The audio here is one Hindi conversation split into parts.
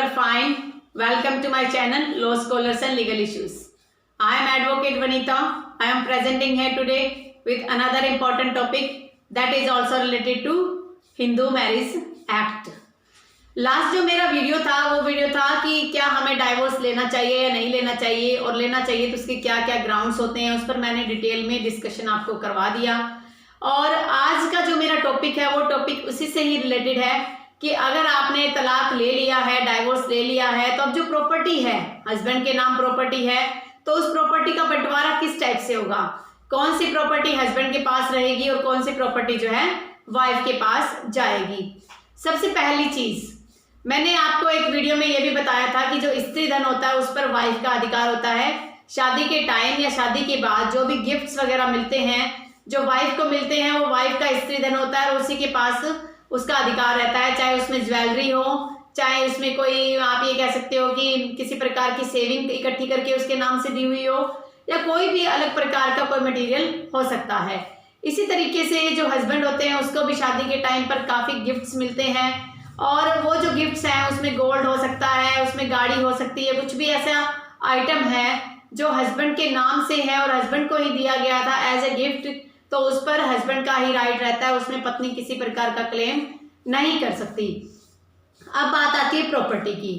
are fine. Welcome to my channel Law Scholars and Legal Issues. I am Advocate Vanita. I am presenting here today with another important topic that is also related to Hindu Marriage Act. Last जो मेरा वीडियो था वो वीडियो था कि क्या हमें डाइवोर्स लेना चाहिए या नहीं लेना चाहिए, और लेना चाहिए तो उसके क्या क्या ग्राउंड्स होते हैं, उस पर मैंने डिटेल में डिस्कशन आपको करवा दिया। और आज का जो मेरा टॉपिक है वो टॉपिक उसी से ही रिलेटेड है कि अगर आपने तलाक ले लिया है, डाइवोर्स ले लिया है, तो अब जो प्रॉपर्टी है, हस्बैंड के नाम प्रॉपर्टी है, तो उस प्रॉपर्टी का बंटवारा किस टाइप से होगा, कौन सी प्रॉपर्टी हस्बैंड के पास रहेगी और कौन सी प्रॉपर्टी जो है वाइफ के पास जाएगी। सबसे पहली चीज, मैंने आपको एक वीडियो में ये भी बताया था कि जो स्त्री धन होता है उस पर वाइफ का अधिकार होता है। शादी के टाइम या शादी के बाद जो भी गिफ्ट्स वगैरह मिलते हैं, जो वाइफ को मिलते हैं, वो वाइफ का स्त्री धन होता है और उसी के पास उसका अधिकार रहता है। चाहे उसमें ज्वेलरी हो, चाहे उसमें कोई, आप ये कह सकते हो कि किसी प्रकार की सेविंग इकट्ठी करके उसके नाम से दी हुई हो, या कोई भी अलग प्रकार का कोई मटेरियल हो सकता है। इसी तरीके से जो हस्बैंड होते हैं उसको भी शादी के टाइम पर काफ़ी गिफ्ट्स मिलते हैं, और वो जो गिफ्ट्स हैं उसमें गोल्ड हो सकता है, उसमें गाड़ी हो सकती है, कुछ भी ऐसा आइटम है जो हस्बैंड के नाम से है और हस्बैंड को ही दिया गया था एज ए गिफ्ट, तो उस पर हस्बैंड का ही राइट रहता है, उसमें पत्नी किसी प्रकार का क्लेम नहीं कर सकती। अब बात आती है प्रॉपर्टी की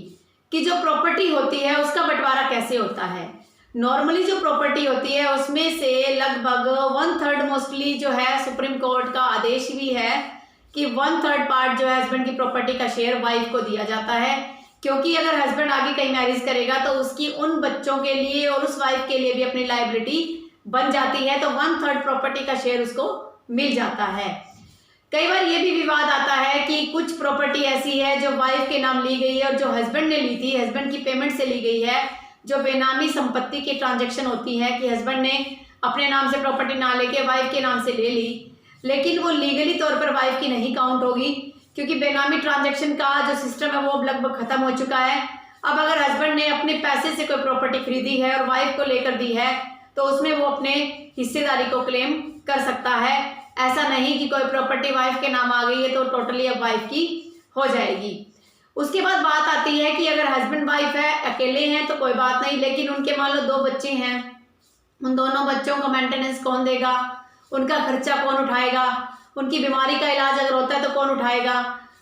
कि जो प्रॉपर्टी होती है उसका बंटवारा कैसे होता है। नॉर्मली जो प्रॉपर्टी होती है उसमें से लगभग 1/3 मोस्टली जो है, सुप्रीम कोर्ट का आदेश भी है कि 1/3 पार्ट जो है हस्बैंड की प्रॉपर्टी का शेयर वाइफ को दिया जाता है, क्योंकि अगर हस्बैंड आगे कहीं मैरिज करेगा तो उसकी उन बच्चों के लिए और उस वाइफ के लिए भी अपनी लायबिलिटी बन जाती है, तो 1/3 प्रॉपर्टी का शेयर उसको मिल जाता है। कई बार ये भी विवाद आता है कि कुछ प्रॉपर्टी ऐसी है जो वाइफ के नाम ली गई है और जो हस्बैंड ने ली थी, हस्बैंड की पेमेंट से ली गई है, जो बेनामी संपत्ति की ट्रांजैक्शन होती है कि हस्बैंड ने अपने नाम से प्रॉपर्टी ना लेके वाइफ के नाम से ले ली, लेकिन वो लीगली तौर पर वाइफ की नहीं काउंट होगी, क्योंकि बेनामी ट्रांजैक्शन का जो सिस्टम है वो अब लगभग खत्म हो चुका है। अब अगर हस्बैंड ने अपने पैसे से कोई प्रॉपर्टी खरीदी है और वाइफ को लेकर दी है, तो उसमें वो अपने हिस्सेदारी को क्लेम कर सकता है। ऐसा नहीं कि कोई प्रॉपर्टी वाइफ के नाम आ गई है तो टोटली अब वाइफ की हो जाएगी। उसके बाद बात आती है कि अगर हस्बैंड वाइफ है, अकेले हैं तो कोई बात नहीं, लेकिन उनके मान लो 2 बच्चे हैं, उन दोनों बच्चों का मेंटेनेंस कौन देगा, उनका खर्चा कौन उठाएगा, उनकी बीमारी का इलाज अगर होता है तो कौन उठाएगा।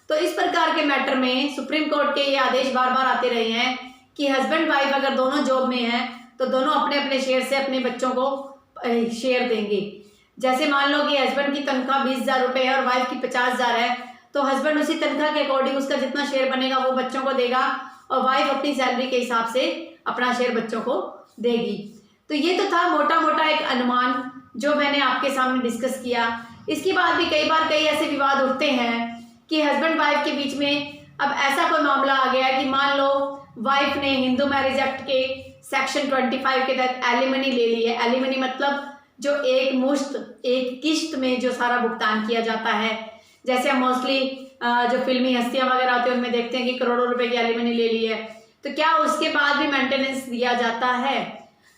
तो इस प्रकार के मैटर में सुप्रीम कोर्ट के ये आदेश बार बार आते रहे हैं कि हस्बैंड वाइफ अगर दोनों जॉब में हैं तो दोनों अपने अपने शेयर से अपने बच्चों को शेयर देंगे। जैसे मान लो कि हस्बैंड की तनख्वाह 20,000 रुपये है और वाइफ की 50,000 है, तो हस्बैंड उसी तनख्वाह के अकॉर्डिंग उसका जितना शेयर बनेगा वो बच्चों को देगा, और वाइफ अपनी सैलरी के हिसाब से अपना शेयर बच्चों को देगी। तो ये तो था मोटा मोटा एक अनुमान जो मैंने आपके सामने डिस्कस किया। इसके बाद भी कई बार कई ऐसे विवाद उठते हैं कि हस्बैंड वाइफ के बीच में अब ऐसा कोई मामला आ गया कि मान लो वाइफ ने हिंदू मैरिज एक्ट के सेक्शन 25 के तहत एलिमनी ले ली है। एलिमनी मतलब जो एक मुश्त, एक किश्त में जो सारा भुगतान किया जाता है। जैसे हम मोस्टली जो फिल्मी हस्तियां वगैरह होती है उनमें देखते हैं कि करोड़ों रुपए की एलिमनी ले ली है, तो क्या उसके बाद भी मेंटेनेंस दिया जाता है?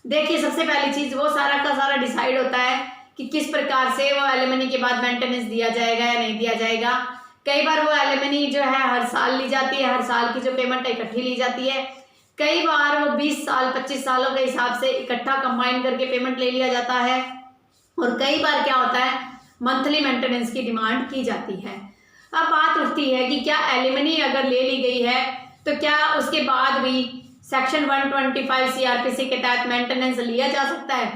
देखिए, सबसे पहली चीज वो सारा का सारा डिसाइड होता है कि किस प्रकार से वो एलिमनी के बाद मेंटेनेंस दिया जाएगा या नहीं दिया जाएगा। कई बार वो एलिमनी जो है हर साल ली जाती है, हर साल की जो पेमेंट है इकट्ठी ली जाती है। कई बार वो 20 साल 25 सालों के हिसाब से इकट्ठा कंबाइन करके पेमेंट ले लिया जाता है, और कई बार क्या होता है मंथली मेंटेनेंस की डिमांड की जाती है। अब बात उठती है कि क्या एलिमनी अगर ले ली गई है तो क्या उसके बाद भी सेक्शन 125 सीआरपीसी के तहत मेंटेनेंस लिया जा सकता है?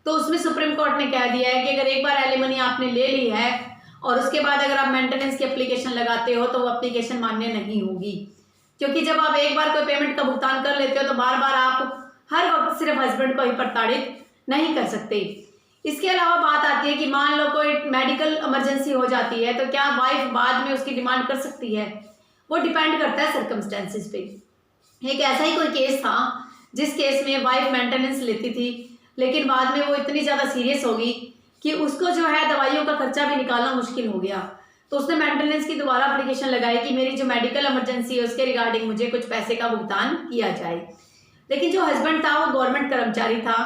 तो उसमें सुप्रीम कोर्ट ने कह दिया है कि अगर एक बार एलिमनी आपने ले ली है और उसके बाद अगर आप मेंटेनेंस की एप्लीकेशन लगाते हो तो वो एप्लीकेशन मान्य नहीं होगी, क्योंकि जब आप एक बार कोई पेमेंट का भुगतान कर लेते हो तो बार बार आप हर वक्त सिर्फ हस्बैंड को ही प्रताड़ित नहीं कर सकते। इसके अलावा बात आती है कि मान लो कोई मेडिकल इमरजेंसी हो जाती है तो क्या वाइफ बाद में उसकी डिमांड कर सकती है? वो डिपेंड करता है सर्कमस्टेंसेस पे। एक ऐसा ही कोई केस था जिस केस में वाइफ मेंटेनेंस लेती थी, लेकिन बाद में वो इतनी ज़्यादा सीरियस होगी कि उसको जो है दवाइयों का खर्चा भी निकालना मुश्किल हो गया, तो उसने मेंटेनेंस की दोबारा एप्लीकेशन लगाई कि मेरी जो मेडिकल इमरजेंसी है उसके रिगार्डिंग मुझे कुछ पैसे का भुगतान किया जाए। लेकिन जो हस्बैंड था वो गवर्नमेंट कर्मचारी था,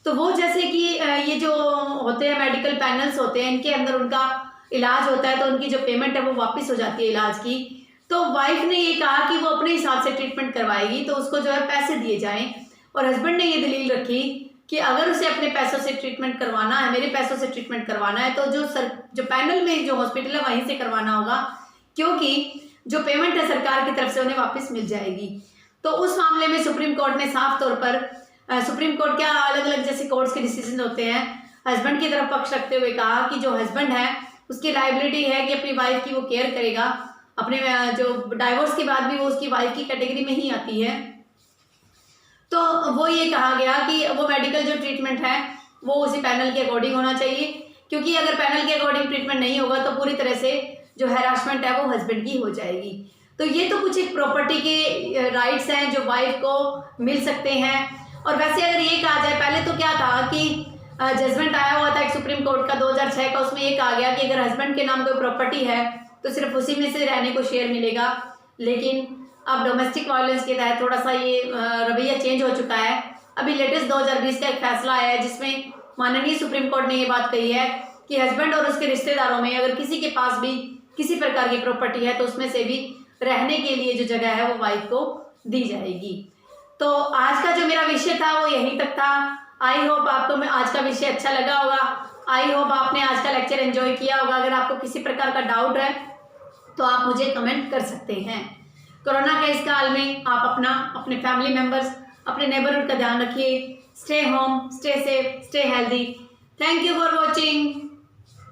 तो वो जैसे कि ये जो होते हैं मेडिकल पैनल्स होते हैं, इनके अंदर उनका इलाज होता है, तो उनकी जो पेमेंट है वो वापस हो जाती है इलाज की। तो वाइफ ने ये कहा कि वो अपने हिसाब से ट्रीटमेंट करवाएगी, तो उसको जो है पैसे दिए जाएं। और हस्बैंड ने ये दलील रखी कि अगर उसे अपने पैसों से ट्रीटमेंट करवाना है, मेरे पैसों से ट्रीटमेंट करवाना है, तो जो पैनल में जो हॉस्पिटल है वहीं से करवाना होगा, क्योंकि जो पेमेंट है सरकार की तरफ से उन्हें वापस मिल जाएगी। तो उस मामले में सुप्रीम कोर्ट ने साफ तौर पर, सुप्रीम कोर्ट क्या अलग अलग जैसे कोर्ट्स के डिसीजन होते हैं, हस्बैंड की तरफ पक्ष रखते हुए कहा कि जो हस्बैंड है उसकी लायबिलिटी है कि अपनी वाइफ की वो केयर करेगा, अपने जो डाइवोर्स के बाद भी वो उसकी वाइफ की कैटेगरी में ही आती है। तो वो ये कहा गया कि वो मेडिकल जो ट्रीटमेंट है वो उसी पैनल के अकॉर्डिंग होना चाहिए, क्योंकि अगर पैनल के अकॉर्डिंग ट्रीटमेंट नहीं होगा तो पूरी तरह से जो हैरासमेंट है वो हस्बैंड की हो जाएगी। तो ये तो कुछ एक प्रॉपर्टी के राइट्स हैं जो वाइफ को मिल सकते हैं। और वैसे अगर ये कहा जाए, पहले तो क्या था कि जजमेंट आया हुआ था एक सुप्रीम कोर्ट का 2006 का, उसमें ये कहा गया कि अगर हस्बैंड के नाम कोई प्रॉपर्टी है तो सिर्फ उसी में से रहने को शेयर मिलेगा। लेकिन अब डोमेस्टिक वायलेंस के तहत थोड़ा सा ये रवैया चेंज हो चुका है। अभी लेटेस्ट 2020 का एक फैसला आया है जिसमें माननीय सुप्रीम कोर्ट ने ये बात कही है कि हस्बैंड और उसके रिश्तेदारों में अगर किसी के पास भी किसी प्रकार की प्रॉपर्टी है तो उसमें से भी रहने के लिए जो जगह है वो वाइफ को दी जाएगी। तो आज का जो मेरा विषय था वो यहीं तक था। आई होप आपको आज का विषय अच्छा लगा होगा। आई होप आपने आज का लेक्चर एंजॉय किया होगा। अगर आपको किसी प्रकार का डाउट है तो आप मुझे कमेंट कर सकते हैं। कोरोना के इस काल में आप अपना, अपने फैमिली मेंबर्स, अपने नेबरहुड का ध्यान रखिए। Stay home, stay safe, stay healthy. Thank you for watching.